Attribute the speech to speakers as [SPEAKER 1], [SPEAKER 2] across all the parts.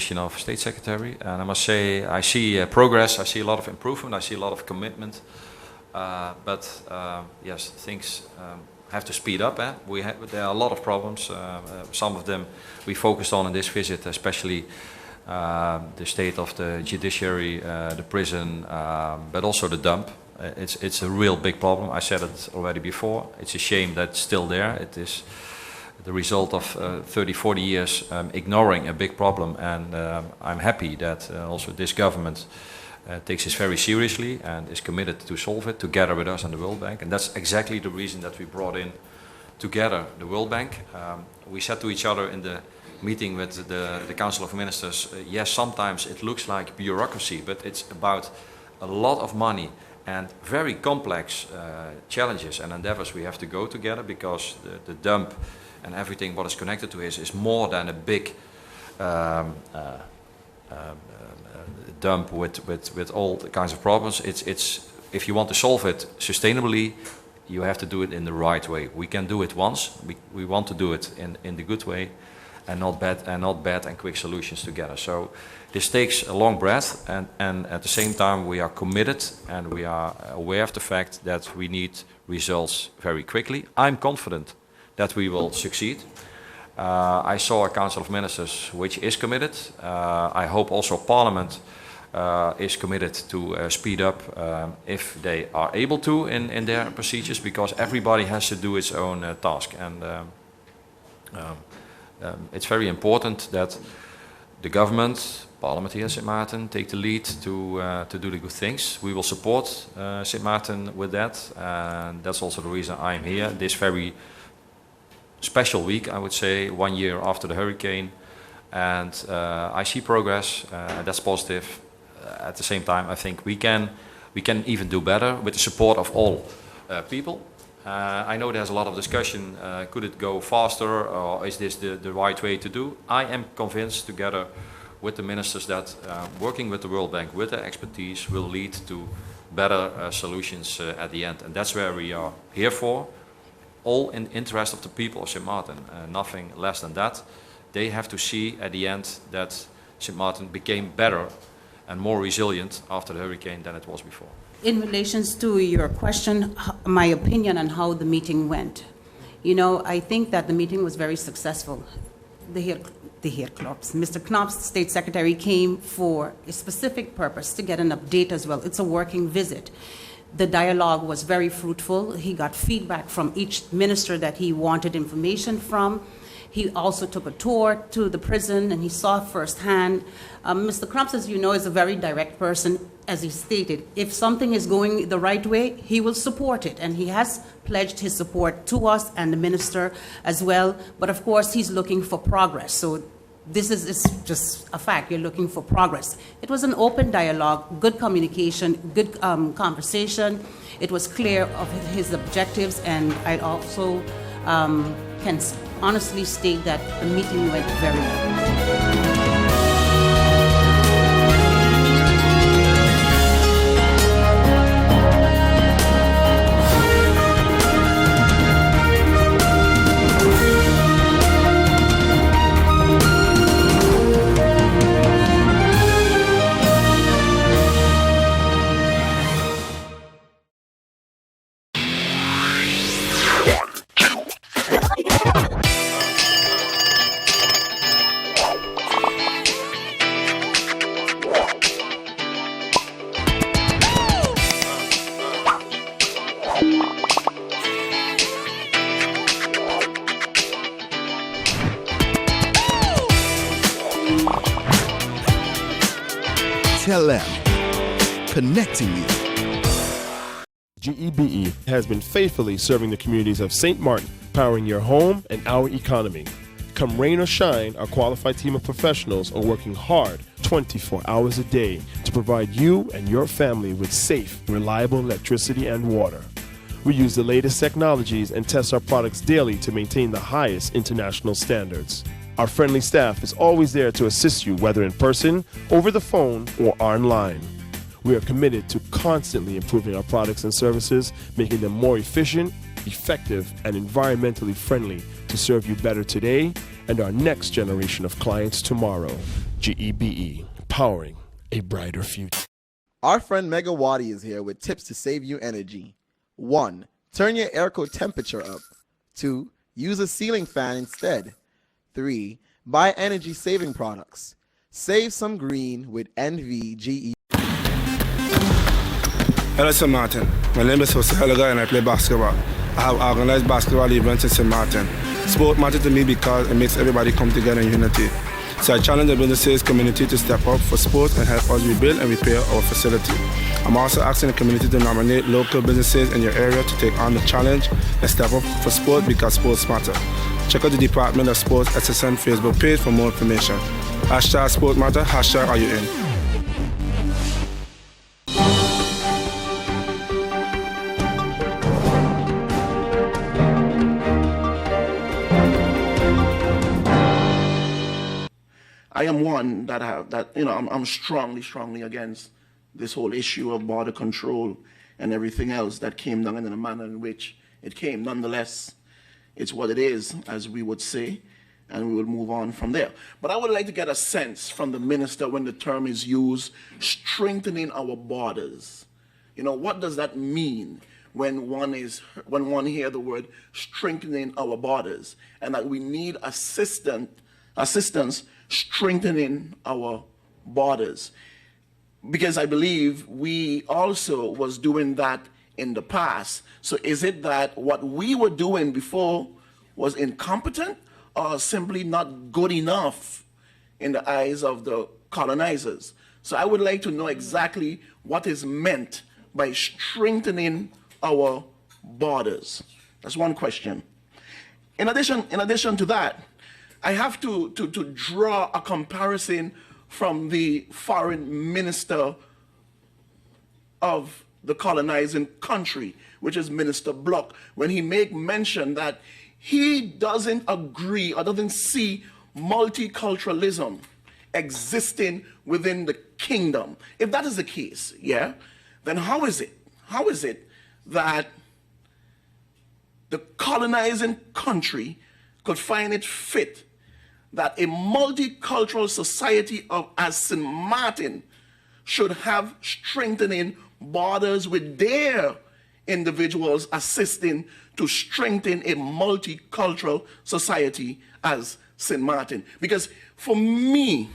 [SPEAKER 1] position of State Secretary, and I must say I see progress, I see a lot of improvement, I see a lot of commitment, but yes, things have to speed up. There are a lot of problems, some of them we focused on in this visit, especially the state of the judiciary, the prison, but also the dump. It's a real big problem. I said it already before. It's a shame that it's still there. It is the result of 30, 40 years ignoring a big problem, and I'm happy that also this government takes this very seriously and is committed to solve it together with us and the World Bank. And that's exactly the reason that we brought in together the World Bank. We said to each other in the meeting with the Council of Ministers, yes, sometimes it looks like bureaucracy, but it's about a lot of money and very complex challenges and endeavors we have to go together, because the dump and everything what is connected to it is more than a big dump with all the kinds of problems. It's if you want to solve it sustainably, you have to do it in the right way. We can do it once. We want to do it in the good way, and not bad and quick solutions together. So this takes a long breath, and at the same time we are committed and we are aware of the fact that we need results very quickly. I'm confident that we will succeed. I saw a Council of Ministers which is committed. I hope also Parliament is committed to speed up if they are able to in their procedures, because everybody has to do its own task. And it's very important that the government, Parliament here in Sint Maarten, take the lead to do the good things. We will support Sint Maarten with that, and that's also the reason I'm here this very special week, I would say, 1 year after the hurricane, and I see progress, and that's positive. At the same time, I think we can even do better with the support of all people. I know there's a lot of discussion, could it go faster, or is this the right way to do? I am convinced, together with the ministers, that working with the World Bank, with their expertise, will lead to better solutions at the end. And that's where we are here for, all in the interest of the people of Sint Maarten, nothing less than that. They have to see at the end that Sint Maarten became better and more resilient after the hurricane than it was before.
[SPEAKER 2] In relation to your question, my opinion on how the meeting went, you know, I think that the meeting was very successful. The Heer Klops, Mr. Knops, the State Secretary, came for a specific purpose, to get an update as well. It's a working visit. The dialogue was very fruitful. He got feedback from each minister that he wanted information from. He also took a tour to the prison, and he saw firsthand. Mr. Knops, as you know, is a very direct person. As he stated, if something is going the right way, he will support it. And he has pledged his support to us and the minister as well. But of course, he's looking for progress. So this is just a fact. You're looking for progress. It was an open dialogue, good communication, good conversation. It was clear of his objectives. And I also can honestly state that the meeting went very well.
[SPEAKER 3] Connecting you.
[SPEAKER 4] GEBE has been faithfully serving the communities of St. Martin, powering your home and our economy. Come rain or shine, our qualified team of professionals are working hard 24 hours a day to provide you and your family with safe, reliable electricity and water. We use the latest technologies and test our products daily to maintain the highest international standards. Our friendly staff is always there to assist you, whether in person, over the phone, or online. We are committed to constantly improving our products and services, making them more efficient, effective, and environmentally friendly to serve you better today and our next generation of clients tomorrow. GEBE, powering a brighter future.
[SPEAKER 5] Our friend Megawati is here with tips to save you energy. 1. Turn your airco temperature up. 2. Use a ceiling fan instead. 3. Buy energy-saving products. Save some green with NVGE.
[SPEAKER 6] Hello, St. Martin. My name is Jose Helga and I play basketball. I have organized basketball events in St. Martin. Sport matters to me because it makes everybody come together in unity. So I challenge the businesses community to step up for sports and help us rebuild and repair our facility. I'm also asking the community to nominate local businesses in your area to take on the challenge and step up for sport because sports matter. Check out the Department of Sports SXM Facebook page for more information. Hashtag Sport Matter, hashtag Are You In?
[SPEAKER 7] I am one I'm strongly against this whole issue of border control and everything else that came down in the manner in which it came. Nonetheless, it's what it is, as we would say, and we will move on from there. But I would like to get a sense from the minister when the term is used, strengthening our borders. What does that mean when one hears the word strengthening our borders, and that we need assistance strengthening our borders? Because I believe we also was doing that in the past. So is it that what we were doing before was incompetent or simply not good enough in the eyes of the colonizers? So I would like to know exactly what is meant by strengthening our borders. That's one question. In addition to that, I have to draw a comparison from the foreign minister of the colonizing country, which is Minister Block, when he make mention that he doesn't agree or doesn't see multiculturalism existing within the kingdom. If that is the case, then how is it that the colonizing country could find it fit that a multicultural society as St. Martin should have strengthening borders with their individuals assisting to strengthen a multicultural society as St. Martin? Because for me,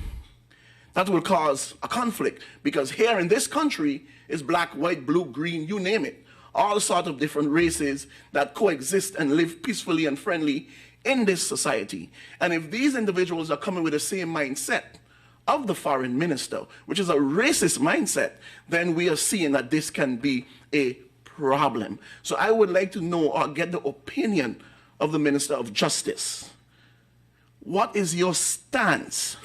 [SPEAKER 7] that will cause a conflict, because here in this country is black, white, blue, green, you name it, all sorts of different races that coexist and live peacefully and friendly in this society. And if these individuals are coming with the same mindset of the foreign minister, which is a racist mindset, then we are seeing that this can be a problem. So I would like to know or get the opinion of the Minister of Justice. What is your stance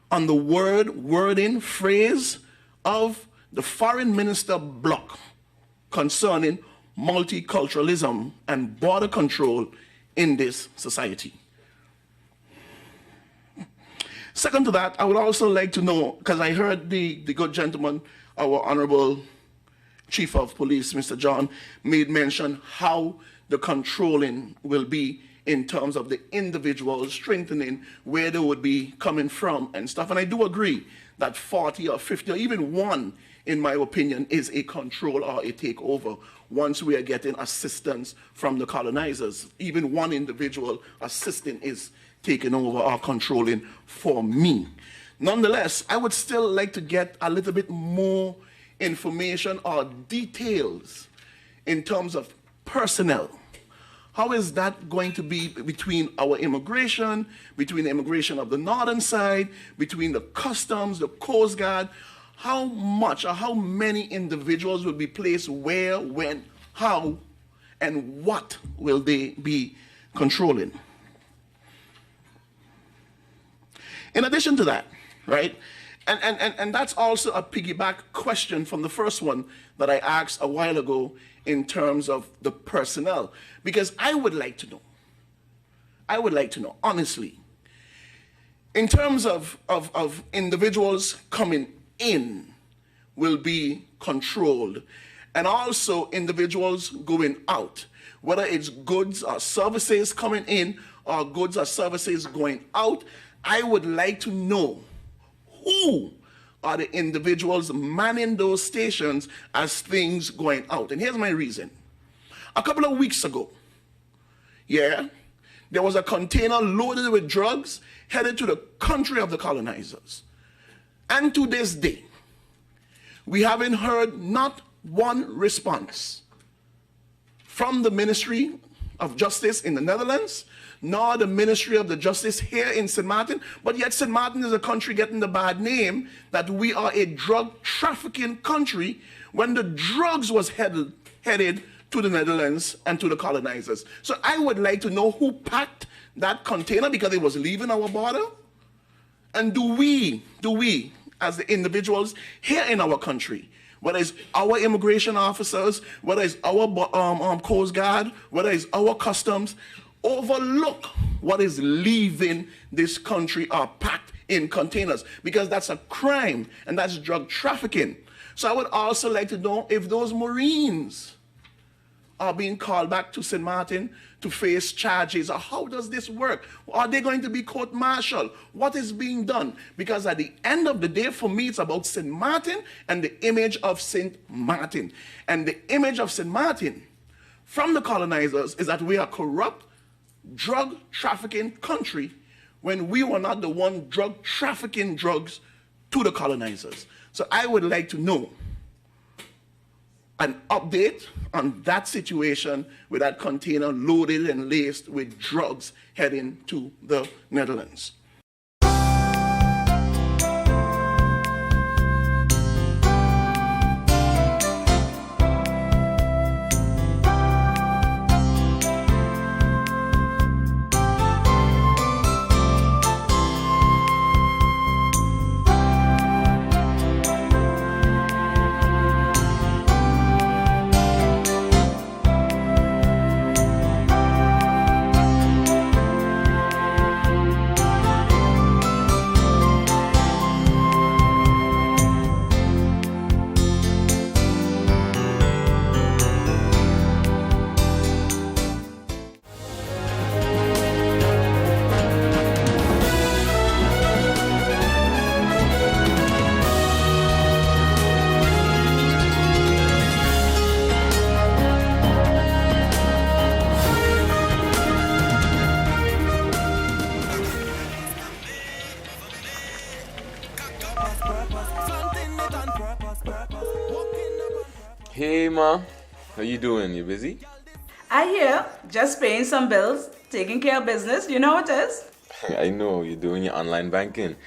[SPEAKER 7] on the wording, phrase of the foreign minister Block concerning multiculturalism and border control in this society? Second to that, I would also like to know, because I heard the good gentleman, our Honorable Chief of Police, Mr. John, made mention how the controlling will be in terms of the individuals, strengthening where they would be coming from and stuff. And I do agree that 40 or 50 or even one, in my opinion, is a control or a takeover once we are getting assistance from the colonizers. Even one individual assisting is taking over or controlling for me. Nonetheless, I would still like to get a little bit more information or details in terms of personnel. How is that going to be between our immigration, between the immigration of the northern side, between the customs, the Coast Guard? How much or how many individuals will be placed where, when, how, and what will they be controlling? In addition to that, right, and that's also a piggyback question from the first one that I asked a while ago in terms of the personnel, because I would like to know, honestly, in terms of individuals coming in will be controlled, and also individuals going out, whether it's goods or services coming in or goods or services going out. I would like to know who are the individuals manning those stations as things going out. And here's my reason. A couple of weeks ago, there was a container loaded with drugs headed to the country of the colonizers. And to this day, we haven't heard not one response from the Ministry of Justice in the Netherlands, nor the Ministry of the Justice here in St. Martin, but yet St. Martin is a country getting the bad name that we are a drug trafficking country when the drugs was headed to the Netherlands and to the colonizers. So I would like to know who packed that container because it was leaving our border. And do we, as the individuals here in our country, whether it's our immigration officers, whether it's our Coast Guard, whether it's our customs, overlook what is leaving this country are packed in containers? Because that's a crime and that's drug trafficking. So I would also like to know if those Marines are being called back to St. Martin to face charges, or how does this work? Are they going to be court-martialed? What is being done? Because at the end of the day, for me, it's about St. Martin and the image of St. Martin. And the image of St. Martin from the colonizers is that we are corrupt, drug trafficking country when we were not the one drug trafficking drugs to the colonizers. So I would like to know an update on that situation with that container loaded and laced with drugs heading to the Netherlands.
[SPEAKER 8] Hey ma, how you doing? You busy?
[SPEAKER 9] I hear, just paying some bills, taking care of business, you know what it is?
[SPEAKER 8] I know, you're doing your online banking.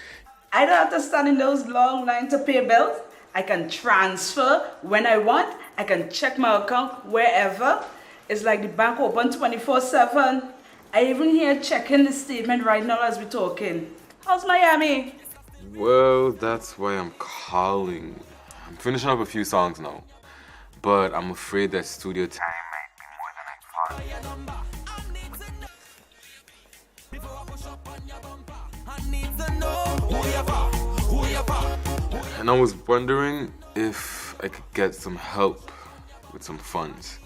[SPEAKER 9] I don't have to stand in those long lines to pay bills. I can transfer when I want. I can check my account wherever. It's like the bank open 24/7. I even here checking the statement right now as we're talking. How's Miami?
[SPEAKER 8] Well, that's why I'm calling. I'm finishing up a few songs now, but I'm afraid that studio time might be more than I thought. And I was wondering if I could get some help with some funds,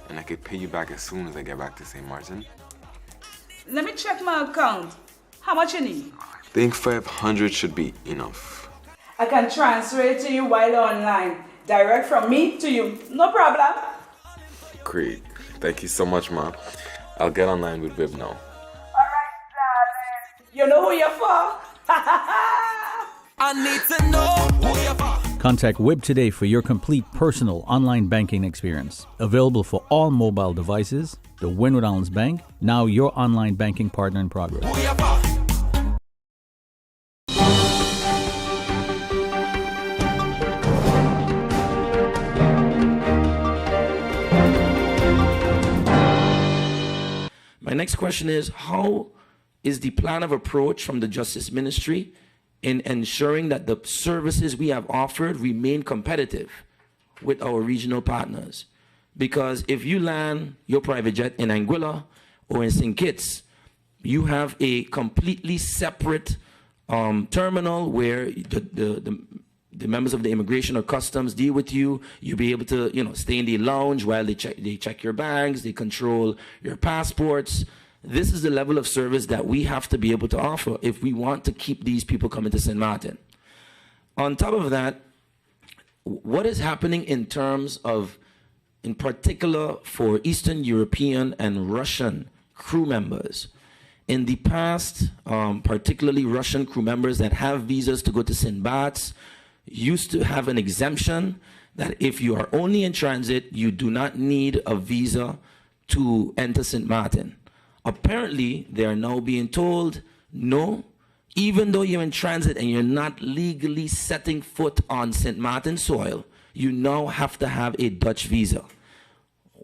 [SPEAKER 8] and I could pay you back as soon as I get back to St. Martin.
[SPEAKER 9] Let me check my account. How much you need?
[SPEAKER 8] I think 500 should be enough.
[SPEAKER 9] I can transfer it to you while online. Direct from me to you. No problem.
[SPEAKER 8] Great. Thank you so much, Ma. I'll get online with Viv now.
[SPEAKER 9] Alright, darling. You know who you're for?
[SPEAKER 10] I need to know who you're for.
[SPEAKER 11] Contact Wib today for your complete personal online banking experience. Available for all mobile devices. The Wynwood Islands Bank, now your online banking partner in progress.
[SPEAKER 10] Who you're for.
[SPEAKER 12] My next question is, how is the plan of approach from the Justice Ministry in ensuring that the services we have offered remain competitive with our regional partners? Because if you land your private jet in Anguilla or in St. Kitts, you have a completely separate terminal where the members of the immigration or customs deal with you. You'll be able to, stay in the lounge while they check your bags, they control your passports. this is the level of service that we have to be able to offer if we want to keep these people coming to St. Martin. On top of that, what is happening in terms of, in particular for Eastern European and Russian crew members? In the past, particularly Russian crew members that have visas to go to St. Bart's used to have an exemption that if you are only in transit, you do not need a visa to enter St. Martin. Apparently, they are now being told, no, even though you're in transit and you're not legally setting foot on St. Martin soil, you now have to have a Dutch visa.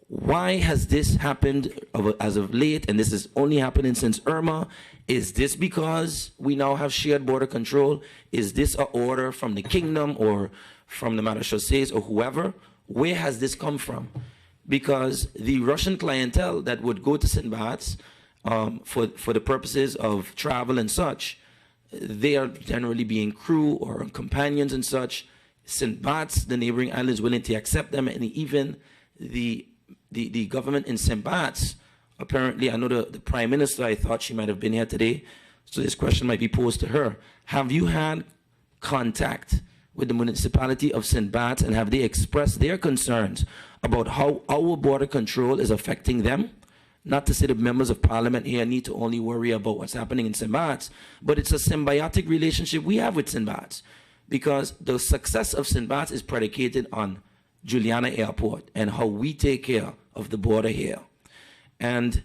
[SPEAKER 12] Why has this happened as of late, and this is only happening since Irma? Is this because we now have shared border control? Is this an order from the kingdom or from the maréchaussées or whoever? Where has this come from? Because the Russian clientele that would go to St. Bart's for the purposes of travel and such, they are generally being crew or companions and such. St. Bart's, the neighboring island, is willing to accept them, and even the government in St. Bart's, apparently, I know the Prime Minister, I thought she might have been here today, so this question might be posed to her. Have you had contact with the municipality of St. Bart's, and have they expressed their concerns about how our border control is affecting them? Not to say the members of parliament here need to only worry about what's happening in St. Bart's, but it's a symbiotic relationship we have with St. Bart's, because the success of St. Bart's is predicated on Juliana Airport and how we take care of the border here. And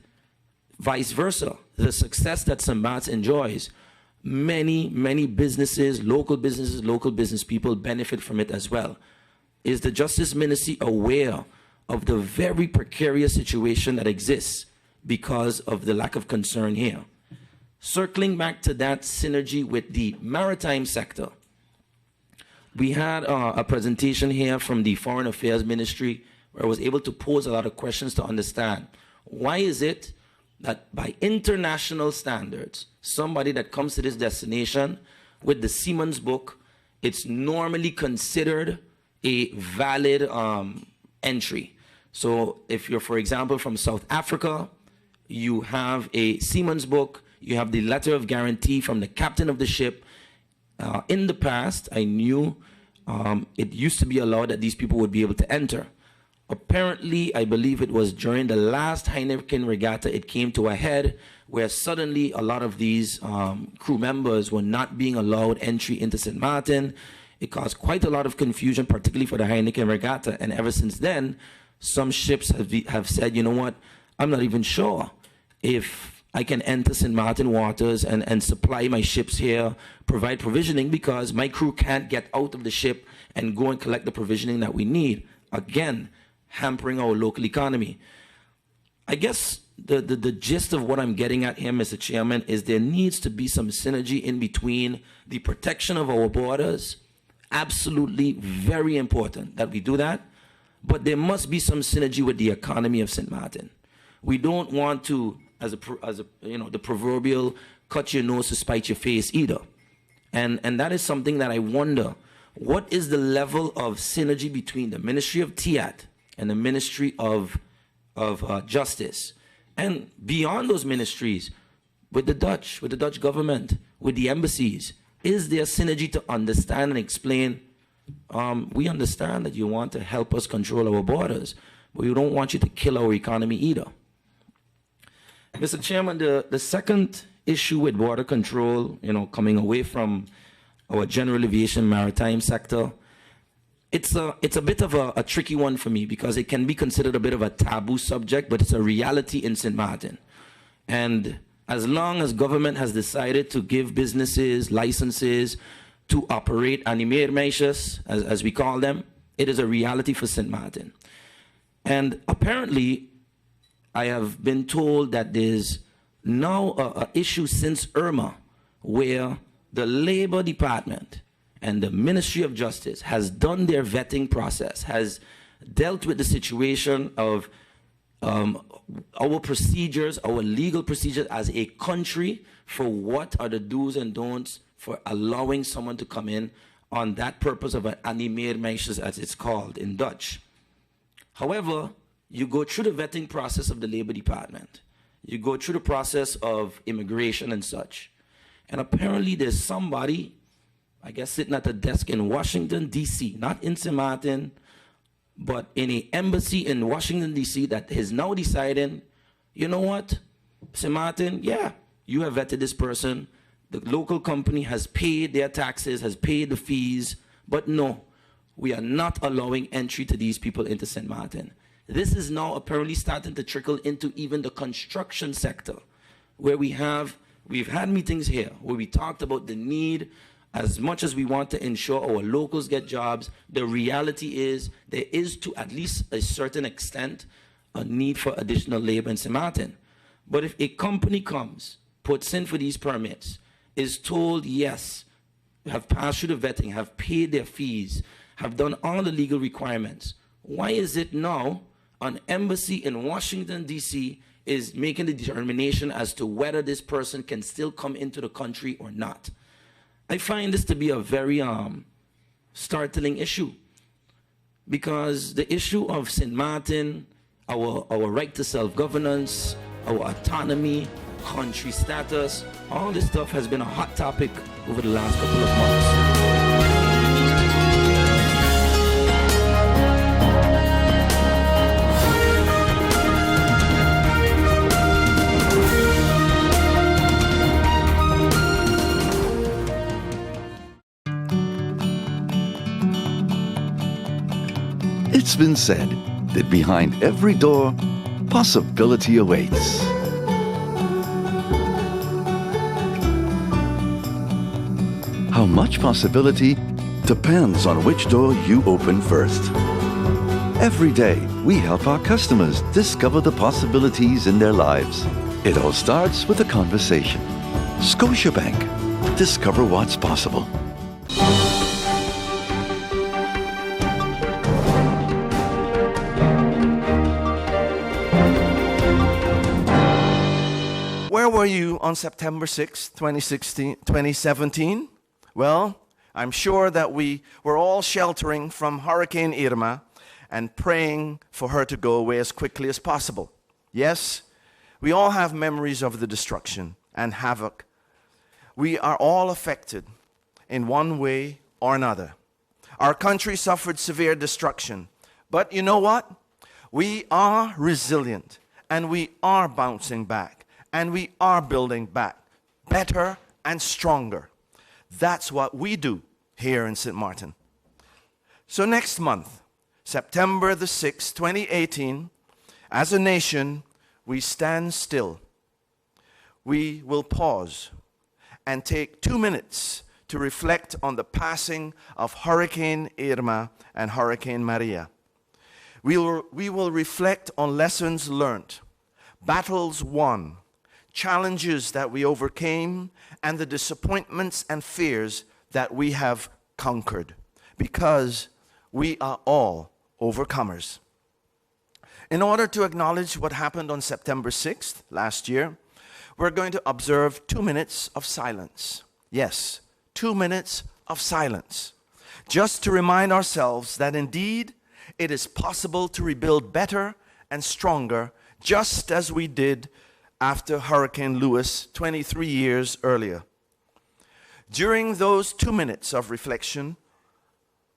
[SPEAKER 12] vice versa, the success that St. Bart's enjoys, many businesses, local business people benefit from it as well. Is the Justice Ministry aware of the very precarious situation that exists because of the lack of concern here? Circling back to that synergy with the maritime sector, we had a presentation here from the Foreign Affairs Ministry where I was able to pose a lot of questions to understand why is it that by international standards, somebody that comes to this destination with the Seaman's Book, it's normally considered a valid entry. So if you're, for example, from South Africa, you have a Seaman's Book, you have the letter of guarantee from the captain of the ship. In the past, I knew it used to be allowed that these people would be able to enter. Apparently, I believe it was during the last Heineken regatta, it came to a head where suddenly a lot of these crew members were not being allowed entry into St. Martin. It caused quite a lot of confusion, particularly for the Heineken regatta. And ever since then, some ships have said, you know what, I'm not even sure if I can enter St. Martin waters and supply my ships here, provide provisioning, because my crew can't get out of the ship and go and collect the provisioning that we need. Again, hampering our local economy. I guess the gist of what I'm getting at here, Mr. Chairman, is there needs to be some synergy in between the protection of our borders. Absolutely very important that we do that. But there must be some synergy with the economy of St. Martin. We don't want to, as a the proverbial cut your nose to spite your face either. And that is something that I wonder, what is the level of synergy between the Ministry of TIAT and the Ministry of Justice, and beyond those ministries, with the Dutch government, with the embassies? Is there synergy to understand and explain, we understand that you want to help us control our borders, but we don't want you to kill our economy either. Mr. Chairman, the second issue with border control, coming away from our general aviation maritime sector, it's a bit of a tricky one for me, because it can be considered a bit of a taboo subject, but it's a reality in St. Martin. And as long as government has decided to give businesses licenses to operate animeermeisjes, as we call them, it is a reality for St. Martin. And apparently, I have been told that there's now an issue since Irma where the Labor Department and the Ministry of Justice has done their vetting process, has dealt with the situation of our procedures, our legal procedures as a country for what are the do's and don'ts for allowing someone to come in on that purpose of an animeermeisjes, as it's called in Dutch. However, you go through the vetting process of the Labor Department, You go through the process of immigration and such. And apparently there's somebody, I guess sitting at a desk in Washington, D.C., not in St. Martin, but in an embassy in Washington, D.C., that is now deciding, you know what, St. Martin, yeah, you have vetted this person. The local company has paid their taxes, has paid the fees, but no, we are not allowing entry to these people into St. Martin. This is now apparently starting to trickle into even the construction sector, where we've had meetings here where we talked about the need, as much as we want to ensure our locals get jobs, the reality is there is, to at least a certain extent, a need for additional labor in St. Martin. But if a company comes, puts in for these permits, is told, yes, have passed through the vetting, have paid their fees, have done all the legal requirements, why is it now an embassy in Washington, D.C. is making the determination as to whether this person can still come into the country or not? I find this to be a very startling issue, because the issue of St. Martin, our right to self-governance, our autonomy, country status, all this stuff has been a hot topic over the last couple of months.
[SPEAKER 13] It's been said that behind every door, possibility awaits. How much possibility depends on which door you open first. Every day, we help our customers discover the possibilities in their lives. It all starts with a conversation. Scotiabank. Discover what's possible.
[SPEAKER 14] Where were you on September 6, 2017? Well, I'm sure that we were all sheltering from Hurricane Irma and praying for her to go away as quickly as possible. Yes, we all have memories of the destruction and havoc. We are all affected in one way or another. Our country suffered severe destruction, but you know what? We are resilient and we are bouncing back and we are building back better and stronger. That's what we do here in St. Martin. So next month, September the 6th, 2018, as a nation, we stand still. We will pause and take 2 minutes to reflect on the passing of Hurricane Irma and Hurricane Maria. We will reflect on lessons learned, battles won, challenges that we overcame, and the disappointments and fears that we have conquered, because we are all overcomers. In order to acknowledge what happened on September 6th last year, we're going to observe 2 minutes of silence. Yes, 2 minutes of silence, just to remind ourselves that indeed it is possible to rebuild better and stronger, just as we did after Hurricane Lewis 23 years earlier. During those 2 minutes of reflection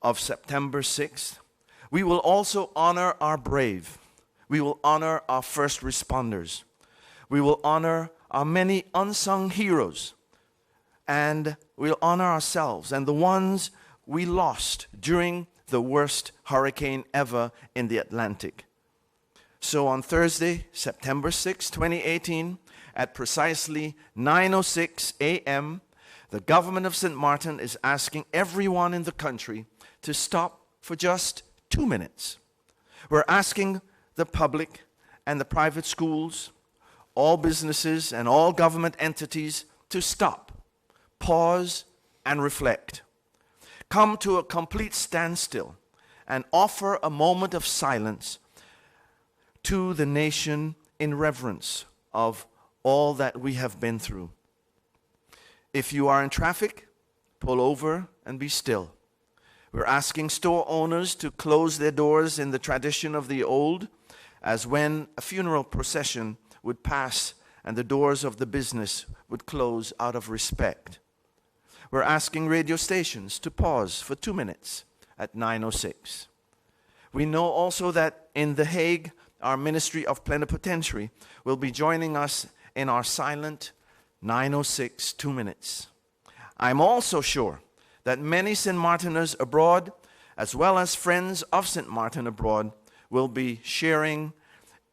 [SPEAKER 14] of September 6th, we will also honor our brave. We will honor our first responders. We will honor our many unsung heroes. And we'll honor ourselves and the ones we lost during the worst hurricane ever in the Atlantic. So on Thursday, September 6, 2018, at precisely 9:06 a.m., the government of St. Martin is asking everyone in the country to stop for just 2 minutes. We're asking the public and the private schools, all businesses and all government entities to stop, pause, and reflect. Come to a complete standstill and offer a moment of silence to the nation in reverence of all that we have been through. If you are in traffic, pull over and be still. We're asking store owners to close their doors in the tradition of the old, as when a funeral procession would pass and the doors of the business would close out of respect. We're asking radio stations to pause for 2 minutes at 9:06. We know also that in The Hague, our Ministry of Plenipotentiary will be joining us in our silent 9:06 2 minutes. I'm also sure that many St. Martiners abroad, as well as friends of St. Martin abroad, will be sharing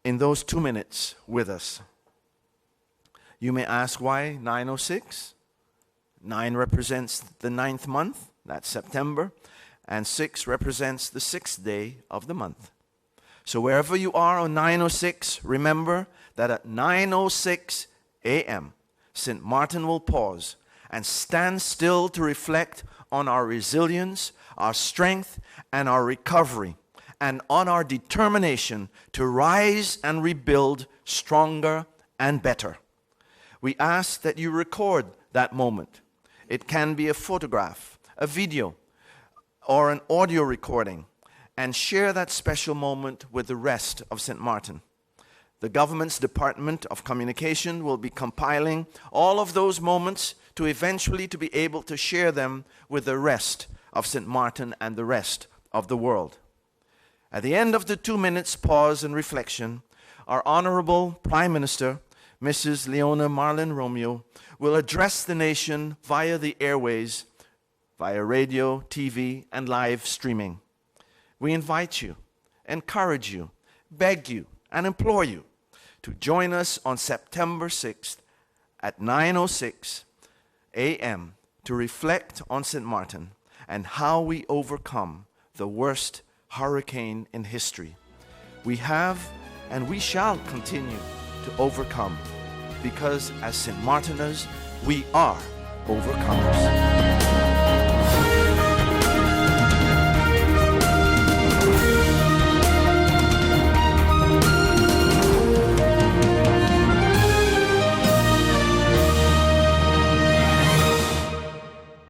[SPEAKER 14] in those 2 minutes with us. You may ask why 9:06? 9 represents the 9th month, that's September, and 6 represents the 6th day of the month. So wherever you are on 9:06, remember that at 9:06 a.m., St. Martin will pause and stand still to reflect on our resilience, our strength, and our recovery, and on our determination to rise and rebuild stronger and better. We ask that you record that moment. It can be a photograph, a video, or an audio recording, and share that special moment with the rest of St. Martin. The government's Department of Communication will be compiling all of those moments to eventually to be able to share them with the rest of St. Martin and the rest of the world. At the end of the 2 minutes pause and reflection, our Honorable Prime Minister, Mrs. Leona Marlin Romeo, will address the nation via the airways, via radio, TV, and live streaming. We invite you, encourage you, beg you, and implore you to join us on September 6th at 9:06 a.m. to reflect on St. Martin and how we overcome the worst hurricane in history. We have and we shall continue to overcome, because as St. Martiners, we are overcomers.